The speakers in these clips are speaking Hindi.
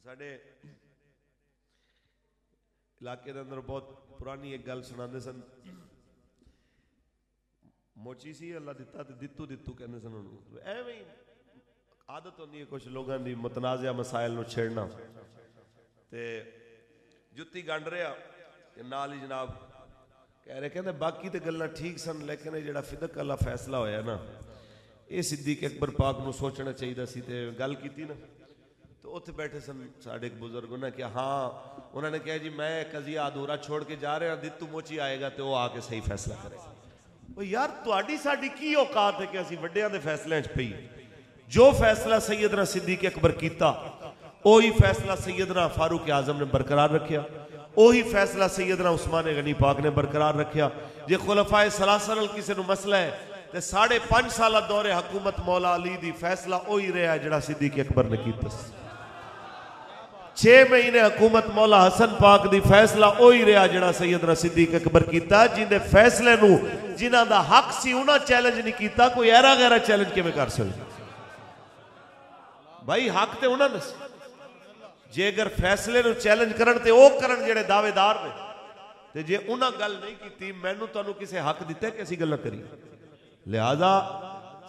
साढ़े इलाके के अंदर बहुत पुरानी एक गल सुनाते सन। मोची सी अल्लाह दिता तो दित्तू दित्तू कहते सन उन्होंने। एवं ही आदत होती है कुछ लोगों की मुतनाज़ा मसाइल को छेड़ना। तो जुत्ती गंढ रहा नाल ही जनाब कह रहे कहते बाकी तो गल्लां ठीक सन, लेकिन जो फिदक वाला फैसला होया ना ये सिद्दीक अकबर पाक नूं सोचना चाहिए सी। ते गल की ना तो उत्थे बैठे सन साढ़े एक बुजुर्ग, उन्हें कहा हाँ, उन्होंने कहा जी मैं कजिया अधूरा छोड़ के जा रहा, दित्तू मोची आएगा तो वह आके सही फैसला करेगा। वो यार तुहाडी साडी की औकात है कि असीं वड्डियां दे फैसलियां च पई। जो फैसला सैयदना सिद्दीक अकबर कीता वही फैसला सैयदना फारूक आजम ने बरकरार रखा, वही फैसला सैयदना उस्मान गनी पाक ने बरकरार रखा। जे खुलफाए सलासल किसी को मसला है तो 5.5 साल दौरे हुकूमत मौला अली दी फैसला वही रहा जिहड़ा सिद्दीक अकबर ने कीता। 6 महीने हुकूमत मौला हसन पाक दी फैसला वही रहा जिहड़ा सैयदना सिद्दीक अकबर कीता। जिंदे फैसले नूं जिन्हां दा हक सी उन्हां चैलेंज नहीं कीता, कोई ऐरा गैरा चैलेंज किवें कर सकदा? भाई हक तो उन्होंने जे अगर फैसले नूं चैलेंज करन ते वो करन जेड़े दावेदार ने, ते जे उन्हां गल नहीं की मैनू तुहानू किसे हक दिता कि असीं गल्लां करिए। लिहाजा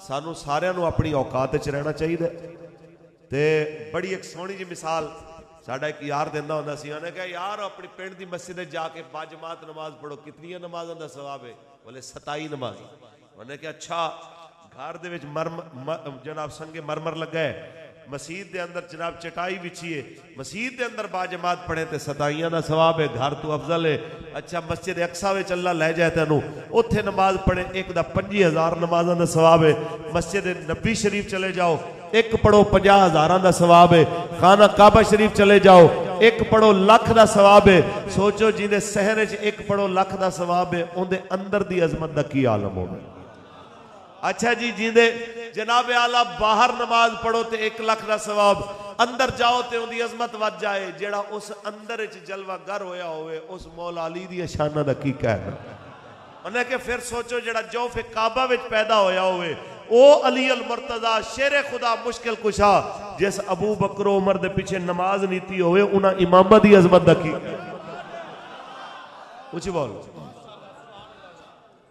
सानू सारिआं नूं अपनी औकात च रहना चाहिए। ते बड़ी एक सोहनी जी मिसाल साडा एक यार दिंदा हुंदा सी, उन्हें कहा यार अपनी पिंड दी मस्जिद जाके बाजमात नमाज पढ़ो, कितनी नमाज़ां दा सवाब है? बोले 27 नमाज। उन्हें कहा अच्छा घर दे विच जनाब संगे मरमर लगा है, मसीद के अंदर जनाब चटाई बिछी है, मसीद के अंदर बाजमात पढ़े तो 27 का सवाब है, घर तो अफजल है। अच्छा मस्जिद अक्सा में अल्लाह लै जाए तेनू उत्थे नमाज पढ़े एक दा 25,000 नमाज़ों का सवाब है। मस्जिद नबी शरीफ चले जाओ एक पढ़ो 50,000 का सवाब है। खाना काबा शरीफ चले जाओ एक पढ़ो लाख का सवाब है। सोचो जिन्हें सहरे च एक पढ़ो लाख का सवाब है, उनके अंदर की अजमत का की आलम होगा। अच्छा जी जिंदे जनाब आला बाहर नमाज पढ़ो तो 1 लाख का सवाब, अंदर जाओ तो उनकी अजमत वध जाए। जेड़ा उस अंदर जलवा गर होया होवे उस मौला अली दी शाना दा की कहना। उन्हें कि फिर सोचो जेड़ा जौफे काबा विच पैदा होया होवे ओ अली अल मुर्तजा शेरे खुदा मुश्किल कुशा, जिस अबू बकर उमर दे पीछे नमाज नीति होवे उन्हां इमामा दी अजमत दा की। ऊंची बोल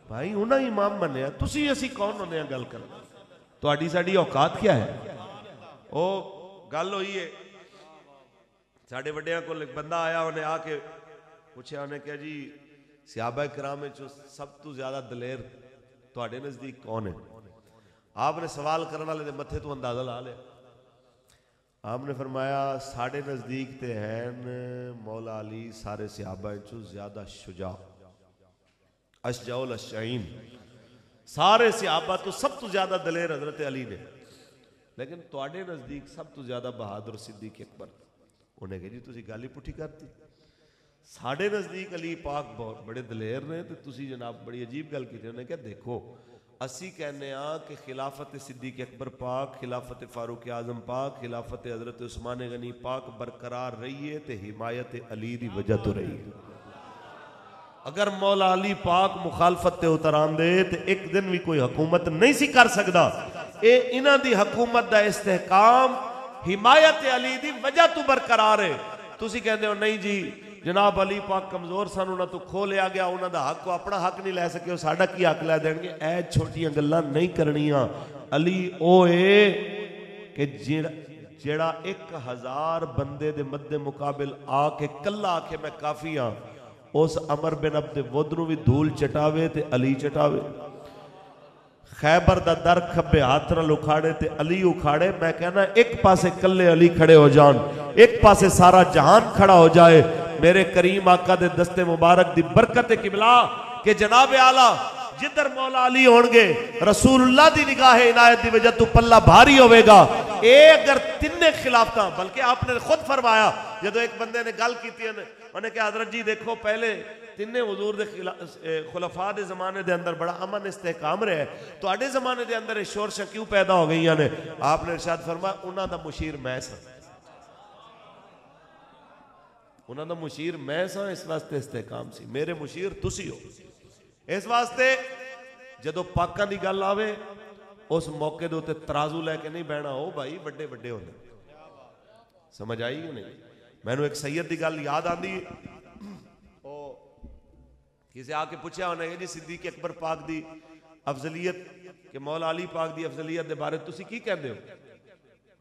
भाई, उन्हें इमाम मनिया, तुसी असी कौन होने गल कर? तुहाडी साडी औकात क्या है? वो गल हुई है साडे वड्डियां कोल एक बंदा आया, उन्हें आके पूछा, उन्हें कहा जी सहाबा किराम में सब तो ज्यादा दलेर तुहाडे नजदीक कौन है? आपने सवाल करने वाले दे मथे तो अंदाजा ला लिया। आपने फरमाया साडे नजदीक ते हैं मौला अली सारे सहाबा चो ज्यादा शुजा, अशजाउल अशजाइन, सारे सहाबा तो सब तो ज्यादा दलेर हजरत अली ने, लेकिन तुहाडे नजदीक सब तो ज्यादा बहादुर सिद्दीक अकबर। उन्हें कहा जी तुसी गल ही पुठी करती, साडे नजदीक अली पाक बहुत बड़े दलेर ने तो तुसी जनाब बड़ी अजीब गल की। उन्हें कहा देखो असी कहने कि खिलाफत सिद्दीक अकबर पाक, खिलाफत फारूक आजम पाक, खिलाफत हजरत उस्मान गनी पाक बरकरार रही है तो हिमायत अली की वजह तो रही है। अगर मौला अली पाक मुखालफत ते उतर आंदे तो एक दिन भी कोई हुकूमत नहीं सी कर सकता। ये इन्हां दी हुकूमत दा इस्तेहकाम हिमायत अली दी वजह तो बरकरार है। तुसी कहंदे हो नहीं जी जनाब अली पाक कमजोर सन, उन्हां तो खो लिया गया, उन्हां दा हक अपना हक नहीं लै सके, साडा की हक लै देणगे? ऐ छोटियां गल्लां नहीं करनियां। अली ओ है कि जेड़ा 1000 बंदे दे मद्दे मुकाबिल आके कल्ला आके मैं काफी हाँ, उस अमर बिन अब्दे वुद नूं भी धूल चटावे ते अली चटावे। खैबर दा दर खब्बे हाथ नाल उखाड़े ते अली उखाड़े। मैं कहना एक पासे कल्ले अली खड़े हो जान, एक पासे सारा जहान खड़ा हो जाए। मेरे करीम आका दे दस्ते मुबारक दी बरकत किबला के जनाब आला जिधर मौला अली होंगे रसूलुल्लाह दी निगाह इनायत दी वजह तो पल्ला भारी होवेगा। ए अगर तिन्ने खिलाफता, बल्कि आपने खुद फरमाया जदों एक बंदे ने गल की उन्हें कहा हजरत जी देखो पहले तिन्ने हुजूर दे खुलफा दे जमाने दे अंदर बड़ा अमन इस्तेहकाम रहा है, तुहाडे जमाने दे अंदर शोरशा क्यों पैदा हो गई ने? आपने इरशाद फरमाया उन्हां दा मुशीर मैं सा, उन्हां दा मुशीर मैं सा, इस वास्ते इस्तेहकाम सी, मेरे मुशीर तुसी हो। इस वास्ते जदों पाकां दी गल आवे उस मौके दे उत्ते तराजू लैके नहीं बहना। ओ भाई बड़े बड़े होंदे समझ आई कि नहीं? मैनू एक सैयद की गल याद आती है, किसी आके पूछा उन्हें जी सिद्दीक अकबर पाक दी अफजलीयत के मौला अली पाक दी अफजलीयत के बारे तुसी की कहते हो?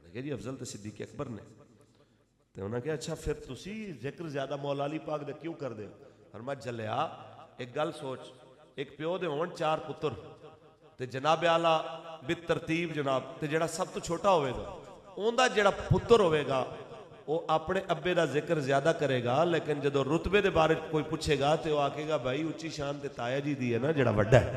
उन्हें जी अफजल तो सिद्दीक अकबर ने। तो उन्हें कहा अच्छा फिर तुसी जिक्र ज्यादा मौला अली पाक दे क्यों कर दे? फरमा जलिया एक गल सोच, एक प्यो दे होण 4 पुत्र ते जनाब आला बित तरतीब जनाब ते जेड़ा सब तो छोटा होवेगा उनका जेड़ा पुत्र होवेगा वो अपने अब्बे का जिक्र ज्यादा करेगा, लेकिन जो रुतबे के बारे कोई पूछेगा तो वह आखेगा भाई उच्ची शान ते ताया जी दी है ना जेड़ा वड्डा है,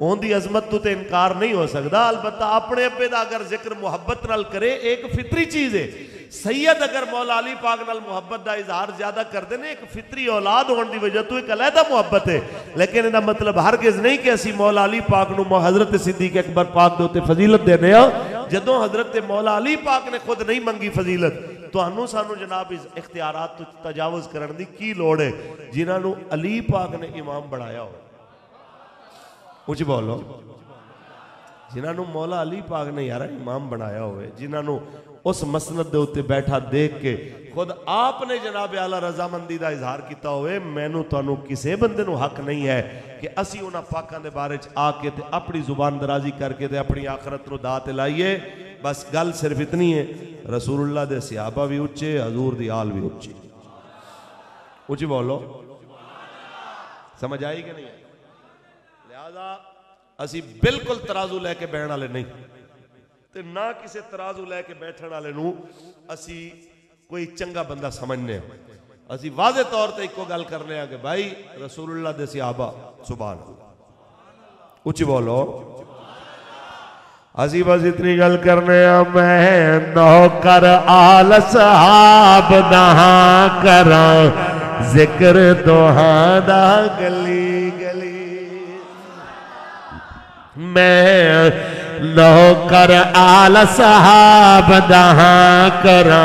उनकी अजमत तो इनकार नहीं हो सकता। अलबत्ता अपने अब्बे का अगर जिक्र मुहब्बत नाल करे एक फितरी चीज है। सैयद अगर मौला अली पाक नाल मुहब्बत का इजहार ज्यादा करते हैं, एक फितरी औलाद होने की वजह तो एक अलहदा मुहब्बत है, लेकिन इसका मतलब हरगिज नहीं कि असी मौला अली पाक नूं हजरत सिद्दीक अकबर पाक दे उत्ते फजीलत देने आ जदों हजरत मौला अली पाक ने खुद नहीं मंगी फजीलत। तुहानू सानू जनाब इस इख्तियारात तो तजावुज करने की की लोड़ है जिन्होंने अली पाक ने इमाम बनाया हो। कुछ बोलो, जिन्होंने मौला अली पाक ने यार इमाम बनाया होवे, जिन्होंने उस मसनद दे उत्ते बैठा देख के खुद आपने जनाब आला रजामंदी का इजहार किया होवे, मैनू तुहानू किसी बंदे नू हक नहीं है कि असी उन्हां पाकां दे बारे च आके ते अपनी जुबान दराजी करके ते अपनी आखरत नू दात लाइए। बस गल सिर्फ इतनी है, रसूलुल्लाह दे सहाबा भी उच्चे, हजूर दी आल भी उच्ची। उच्ची बोलो, समझ आई कि नहीं? लिहाजा असी बिल्कुल तराजू लैके बैठने वाले नहीं ते ना किसी तराजू लैके बैठने वाले नू असी कोई चंगा बंदा समझने। असी वादे तौर पर एको गल करने कि भाई रसूलुल्लाह दे सहाबा सुभान अल्लाह। उच्ची बोलो, असी बस इतनी गल करने मैं नौकर आल सहाब दहा करा जिक्र दोहा दा गली गली। मैं नौकर आल सहाब दहा करा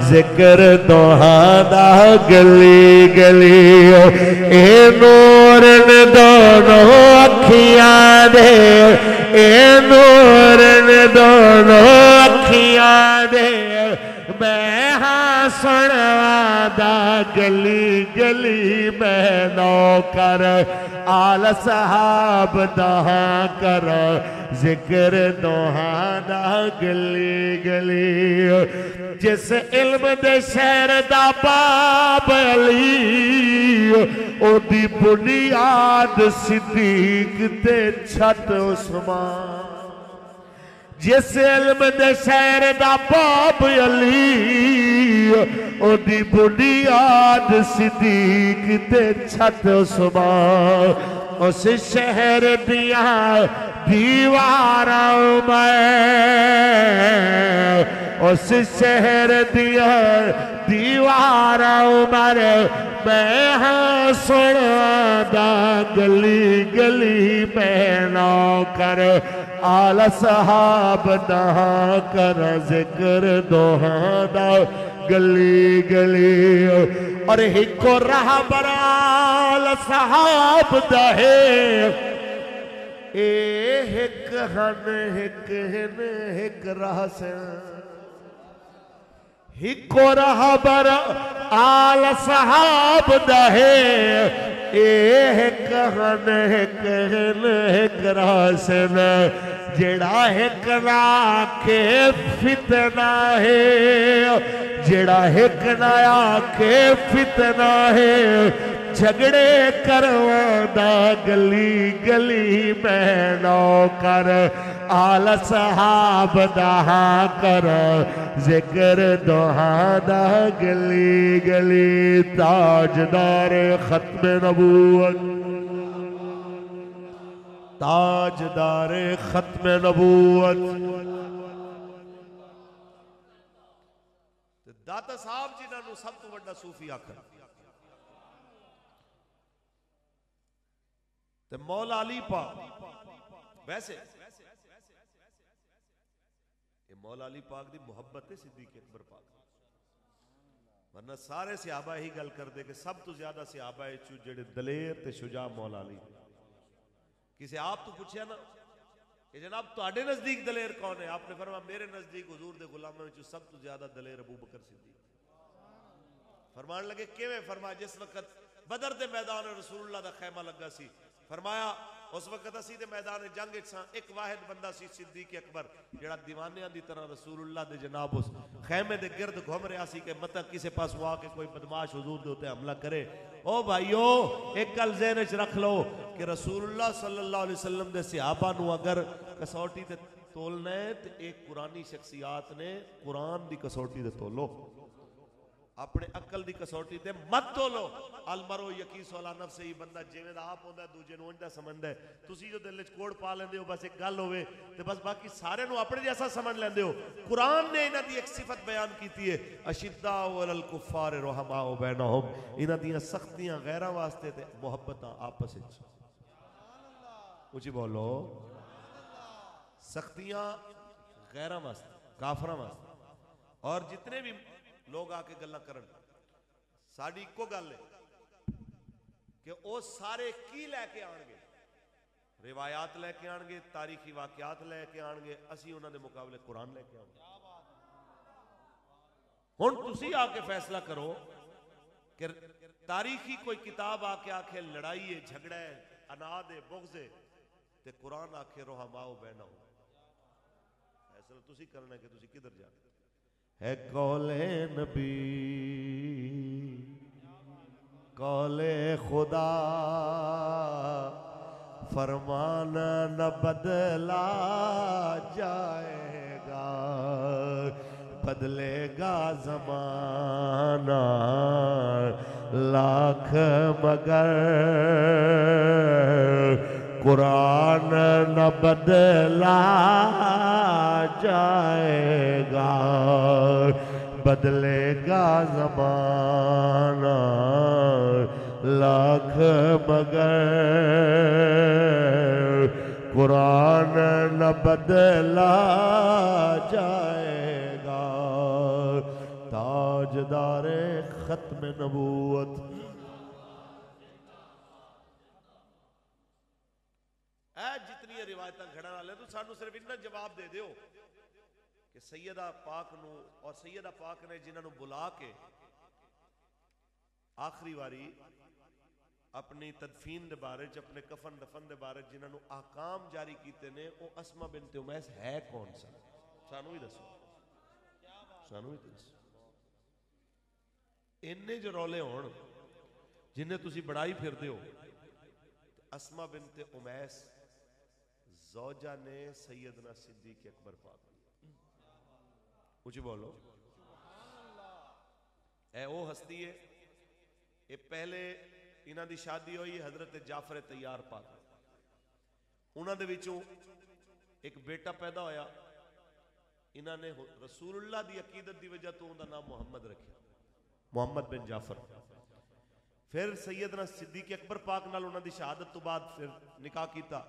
जिक्र दोहा दा गली गली। ए नूर ने दोनों अखियां दे, ए नूर ने दोनों अखियां दे, मैं हाँ सुनवादा गली गली। मैं नौकर आल सहाब दहा कर जिक्र दोहा दा गली गली। जिस इल्म दे शहर दा बाब अली, ओदी बुनियाद सिद्दीक ते छत उस्मान। जिस इल्म दे शहर दा बाब अली, ओदी बुनियाद सिद्दीक ते छत उस्मान। उस शहर दिया दीवारां मैं, उस शहर दिया दीवारां मैं हाँ सुनदा गली गली। मैं नौकर आल सहाब दहा कर जिक्र दोहा दा गली गली। और हिको राह बराल सहाब दहे, ए हिक हन हिक हिन हिक राह से। हिको राह बर आल सहाब दहे, ए हिक हन हिक हिन हिक राह से। जेड़ा हिक ना आखे फितना है, जेड़ा हिक ना आखे फितना है, झगड़े करवादा गली गली। मैं नौकर आल सहाब दहा कर जिक्र दोहा दा गली गली। ताजदार खत्म नबूवत, ताजदार खत्म नबूवत दाता साहब जिन्होंने सब तो बड़ा सूफी आखर ते मौला अली पाक। वैसे ये मौला अली पाक दी मुहब्बत है सिद्दीक अकबर पाक, वरना सारे सहाबा यही गल करते कि सब तो ज्यादा सहाबा जेड़े दलेर ते शुजा मौला अली। किसी आप तो पूछया ना कि जनाब तुहाडे नजदीक दलेर कौन है? आपने फरमाया मेरे नजदीक हुजूर दे गुलामां विच सब तो ज्यादा दलेर अबू बकर सिद्दीक। फरमान लगे किवें? फरमाया जिस वक्त बदर दे मैदान रसूलुल्लाह दा खैमा लगा सी, फरमाया उस वक्त असी दे मैदान जंग च सां, एक वाहिद बंदा सी सिद्दीक अकबर जेड़ा दीवानियां दी तरह रसूलुल्लाह दे जनाब उस खैमे दे गिरद घूम रहा सी कि मत किसी पास आके कोई बदमाश हुजूर दे उत्ते हमला करे। ओ भाईओ एक गल ज़हन च रख लो कि रसूलुल्लाह सल्लल्लाहु अलैहि वसल्लम दे सहाबा नू अगर कसौटी ते तोलना है तो एक कुरानी शख्सियात ने कुरान दी कसौटी ते तोलो, अपने अकल दी कसौटी ते मत तोलो। अलमरो यकीस वाला नफ्स ही, बंदा जिवें दा आप होंदा दूजे नूं उंदा समझदा है। तुसी जो दिल च कोड़ पा लेंदे हो बस एक गल होवे ते बस बाकी सारे नूं अपने जैसा समझ लेंदे हो। कुरान ने इन्हां दी एक सिफत बयान कीती है, अशिद्दाउ अलल कुफ्फार रहमाउ बैनहुम, इन्हां दियां सख्तियां गैरां वास्ते ते मुहब्बतां आपस विच। उची बोलो, सख्तियां गैरां वास्ते, काफरां वास्ते। और जितने भी लोग आके गल्लां करन, साडी इक्को गल है कि वो सारे की लैके आएंगे? रिवायात लैके आएंगे, तारीखी वाकयात लैके आएंगे, असी उन्हां दे मुकाबले कुरान लैके आएंगे। हुण तुसी आके फैसला करो कि तारीखी कोई किताब आके आखे लड़ाई है, झगड़ा है, अनाद है, बुग़्ज़ है, ते कुरान आखे रुहमाओ बैनहुम। फैसला तुसी करना कि तुसी किधर जाना है। कौले नबी कौले खुदा फरमान न बदला जाएगा, बदलेगा जमाना लाख मगर कुरान न बदला जाएगा, बदलेगा ज़माना लाख मगर कुरान न बदला जाएगा। ताजदारे खत्म नबूवत जितनी रिवायत घड़न वाले तो सानू सिर्फ इन्ना जवाब दे दो कि सैयदा पाक नू और सैयदा पाक ने जिन्होंने बुला के आखिरी वारी अपनी तदफीन के बारे च, अपने कफन दफन के बारे जिन्होंने आकाम जारी किए ने, वो अस्मा बिनत उमैस है कौन सा? सानू ही दसो, सानू ही दसो। इन्ने जो रौले होण जिन्हें तुसी बढ़ाई फिरदे हो, अस्मा बिनत उमैस ज़ौजा ने सैयदना सिद्दीक अकबर पाक, कुछ बोलो, ए वो हस्ती है। ये पहले इन्हां दी शादी हुई हजरत जाफर तैयार पाक, उन्हां दे विचों एक बेटा पैदा होया। इन्हां ने रसूलुल्लाह दी अकीदत दी वजह तो उनका नाम मुहम्मद रखा, मुहम्मद बिन जाफर। फिर सैयदना सिद्दीक अकबर पाक नाल उन्हां दी शहादत तो बाद फिर निकाह कीता।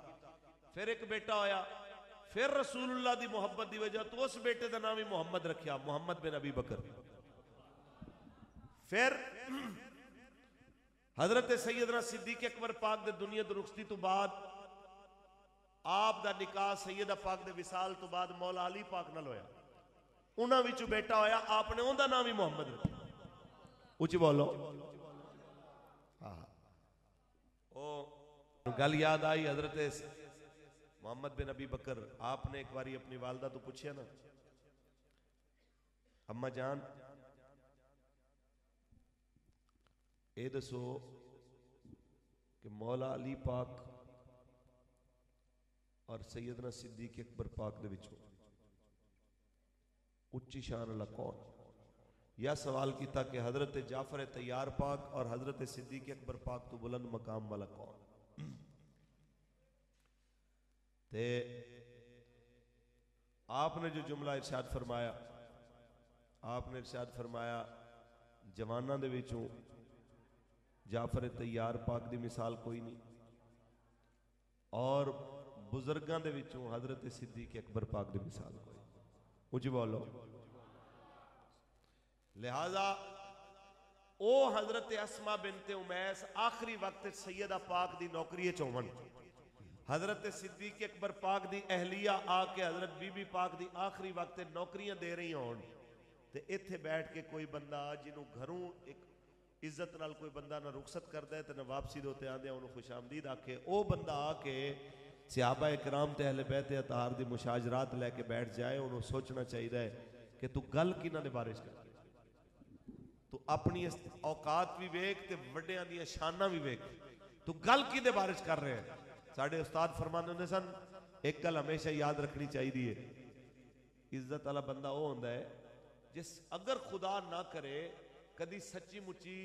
फिर एक बेटा होया, फिर रसूलुल्लाह दी मुहब्बत दी वजह तो उस बेटे का नाम ही मुहम्मद रखा, मुहम्मद बिन अबी बकर। फिर हजरत सैयदना सिद्दीक अकबर पाक दे दुनिया दी रुखसती तो बाद आप दा निकाह सैयदा पाक दे विसाल तो बाद मौला अली पाक नाल होया। उन्हां विचों बेटा होया, आपने उनका नाम ही मुहम्मद रखा। उच्च बोलो। ओ गल याद आई हजरत मोहम्मद बिन अबी बकर, आपने एक बारी अपनी वालदा तो पूछा ना, अम्मा जान ये दसो कि मौला अली पाक और सैयदना सिद्दीक अकबर पाक दे विचों उच्ची शान वाला कौन? यह सवाल किया कि हजरत जाफर तैयार पाक और हजरत सिद्दीक अकबर पाक तो बुलंद मकाम वाला कौन? ते आपने जो जुमला इरशाद फरमाया, आपने इरशाद फरमाया जवाना दे विचों जाफर तैयार पाक दी मिसाल कोई नहीं, और बुजुर्गां दे विचों हजरत सिद्दीक अकबर पाक दी मिसाल कोई। उच्च बोलो। लिहाजा ओ हजरत अस्मा बिनते उमैस आखिरी वक्त सैयदा पाक दी नौकरी च होवन, हजरत सिद्दीक अकबर पाक दी अहलिया आके हजरत बीबी पाक दी आखिरी वक्त नौकरियां दे रही होन ते इत्थे बैठ के कोई बंदा जिन्हों घरों एक इज्जत नाल कोई बंदा ना रुखसत करता है तो ना वापसी दे उत्ते आंदे उन्होंने खुशामदीद आके वो बंदा आके सहाबा इकराम ते अहले बैत अतार दी मुशाजरात लैके बैठ जाए उन्होंने सोचना चाहिए कि तू गल किन्हां दे बारे च कर तू अपनी औकात भी वेख ते वड्डियां दी शानां भी वेख तू गल किहदे बारे च कर रहे हैं। साढ़े उस्ताद फरमाते होंदे सन एक गल हमेशा याद रखनी चाहिए इज्जत वाला बंदा वो होंदा है जिस अगर खुदा ना करे कदी सच्ची मुच्ची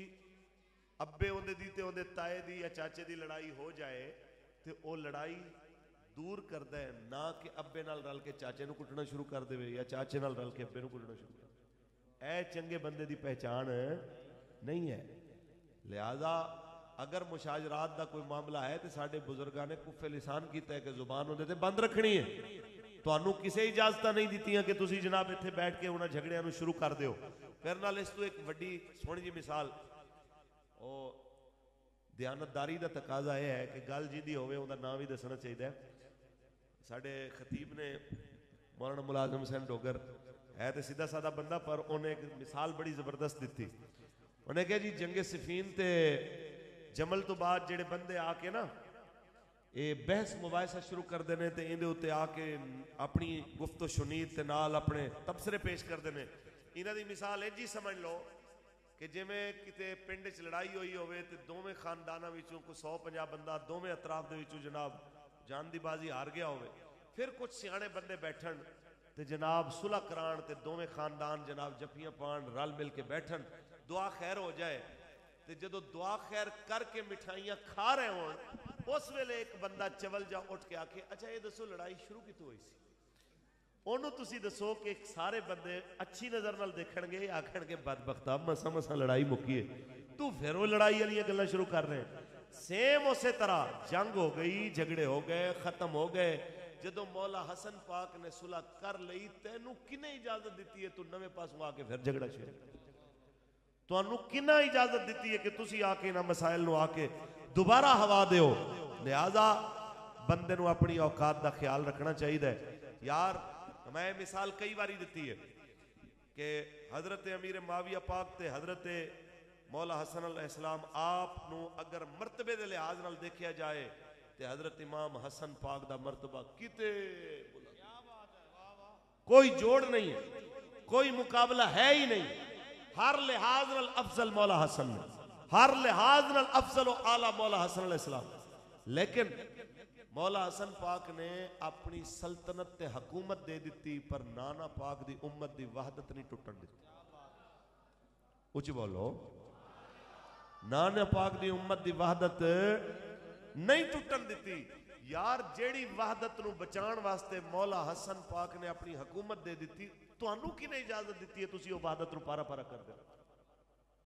अब्बे उहदे दी ते उहदे ताए दी या चाचे दी लड़ाई हो जाए तो वो लड़ाई दूर करता है ना कि अब्बे नाल रल के चाचे नूं कुटना शुरू कर देवे या चाचे नाल रल के अब्बे नूं कुटना शुरू कर दे। ऐ चंगे बंदे दी पहचान नहीं है। लिहाजा अगर मुशाजरात का कोई मामला है तो साडे बुजुर्गों ने कुफे लिसान किया है कि जुबान उहदे ते बंद रखनी है। तुहानू किसी इजाजत नहीं दित्तियां कि तुसी जनाब इत्थे बैठ के उन्हां झगड़ियां नूं शुरू कर दिओ। फिर नाल इस तो एक वड्डी सोहणी जी मिसाल ओ दयानतदारी का तकाजा यह है कि गल जिंदी होवे उहदा नाम भी दसना चाहिए। साडे खतीब ने मौलाना मुलाजम हुसैन डोगर है तो सीधा साधा बंदा पर उन्हें एक मिसाल बड़ी जबरदस्त दी। उन्हें कहा जी जंगे सिफीन ते जमल तो बाद जेड़े बंदे आके ना ये बहस मुबाहिसा शुरू करते हैं तो इहदे उत्ते आके अपनी गुफ्तो शुनीद ते नाल अपने तबसरे पेश करते हैं। इन्हां दी मिसाल इंज ही समझ लो कि जिवें किते पिंड च लड़ाई हुई होवे ते दोवें खानदानां विचों कोई 150 बंदा दोवें अतराफ दे विचों जनाब जान दी बाजी हार गया होवे। फिर कुछ सियाणे बंदे बैठन ते जनाब सुलह कराण ते दोवें खानदान जनाब जफियां पाण रल मिल के बैठन दुआ खैर हो जाए ते जदों दुआ खैर करके मिठाइयां खा रहे होण उस वेले एक बंदा चवल जा उठ के आके अच्छा ये दसो लड़ाई शुरू कितों हुई सी। ओनू तुसी दसो कि सारे बंदे अच्छी नजर नाल देखणगे आखणगे बदबख्ता मसा मसा लड़ाई मुक्की है तू फिर वो लड़ाई वाली गल्लां शुरू कर रहे हैं। सेम उस तरह जंग हो गई झगड़े हो गए खत्म हो गए। जदों मौला हसन पाक ने सुलह कर लई तैनू किने इजाजत दी है तू नवे पासों आके फिर झगड़ा छेड़ तुहानू किन्ना इजाजत दी है कि तुसी आके इन्हां मसाइल नूं आके दोबारा हवा दिओ। लिहाजा बंदे नूं अपनी औकात का ख्याल रखना चाहिए यार। मैं मिसाल कई बारी दी है कि हजरत अमीर माविया पाक ते हजरत मौला हसन अलैहिस्सलाम आप नूं अगर मरतबे दे लिहाज नाल देखा जाए तो हजरत इमाम हसन पाक दा मरतबा किते कोई जोड़ नहीं है कोई मुकाबला है ही नहीं। हर लिहाज नाल अफजल मौला हसन हर लिहाज नाल अफजल व आला मौला हसन अलैहिस्सलाम। लेकिन मौला हसन पाक ने अपनी सल्तनत ते हुकूमत दे दी पर नाना पाक दी उम्मत दी वहदत नहीं टुटन दी। उच्च बोलो नाना पाक दी उम्मत दी वहदत नहीं टुटन दी। यार जेड़ी वहदत नूं बचाण वास्ते मौला हसन पाक ने अपनी हुकूमत दे दी तुहानू किने इजाजत दी है तुसी वो वहदत नूं पारा पारा कर दे।